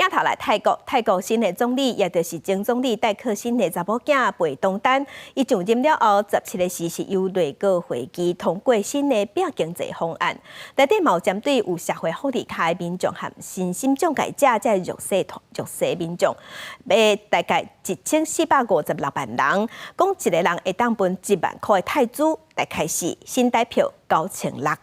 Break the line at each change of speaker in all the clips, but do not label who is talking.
镜头来泰国新的总理，也就是前总理戴克辛的查某囝贝东丹，伊上任了后17个时是由内阁会议通过新的表经济方案，内底嘛有针对有社会福利卡的民众和身心障碍者即弱势民众，大概1456万人，讲一个人会当分1万块的泰铢来开始，新台票9600。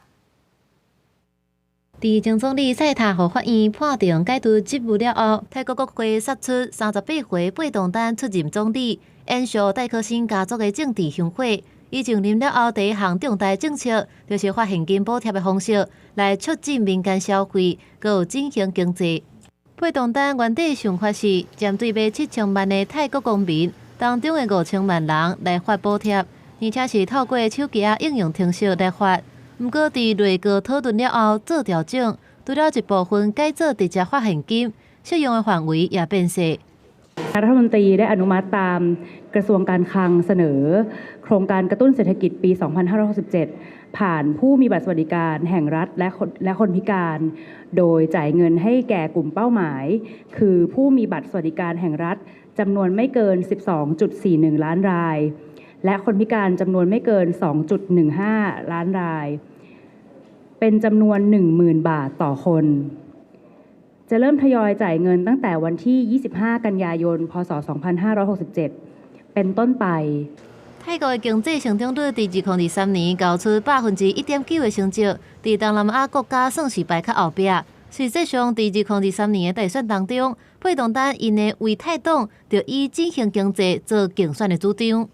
伫前总理赛塔互法院判定解除职务了后，泰国国会杀出38岁贝东丹出任总理，延续戴克辛家族的政治香火。伊上任了后第一项重大政策，就是发现金补贴的方式来促进民间消费，佮有振兴经济。贝东丹原底想法是针对约7000万的泰国公民当中的5000万人来发补贴，而且是透过手机应用程式来发。不过，伫内阁讨论了后做调整，除了一部分改做直接发现金，适用的范围也变细。
รัฐมนตรีได้อนุมัติตามกระทรวงการคลังเสนอโครงการกระตุ้นเศรษฐกิจปี 2567 ผ่านผู้มีบัตรสวัสดิการแห่งรัฐและคนพิการ โดยจ่ายเงินให้แก่กลุ่มเป้าหมาย คือผู้มีบัตรสวัสดิการแห่งรัฐจำนวนไม่เกิน 12.41 ล้านราย และคนพิการจำนวนไม่เกิน 2.15 ล้านราย เป็นจำนวน 10,000 บาทต่อคนจะเริ่มทยอยจ่ายเงินตั้งแต่วันที่ 25 กันยายน พ.ศ. 2567 เป็นต้นไป
泰国的经济成长率伫2023年交出1.9%的成绩，伫东南亚国家算是排较后壁。实际上，伫2023年的大选当中，贝东丹因的为泰党就以振兴经济做竞选的主张。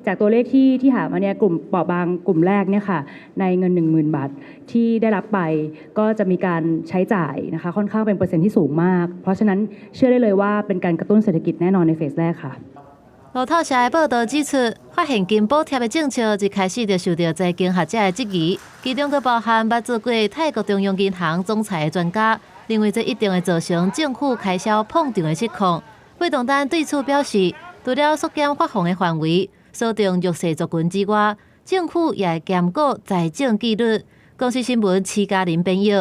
จากตัวเลขที่หามาเนี่ยกลุ่มเปราะบางกลุ่มแรกเนี่ยค่ะในเงิน 10,000 บาทที่ได้รับไปก็จะมีการใช้จ่ายนะคะค่อนข้างเป็นเปอร์เซ็นต์ที่สูงมากเพราะฉะนั้นเชื่อได้เลยว่าเป็นการกระตุ้นเศรษฐกิจแน่นอนในเฟสแรกค่ะ
路透社的报道指出，发现金补贴的政策一开始就受到财经学者的质疑，其中佫包含捌做过泰国中央银行总裁的专家，认为这一定会造成政府开销膨胀的情况。贝东丹对此表示，除了缩减发放的范围，锁定弱势族群之外，政府也会监管财政纪律。公司新闻齐嘉玲编译。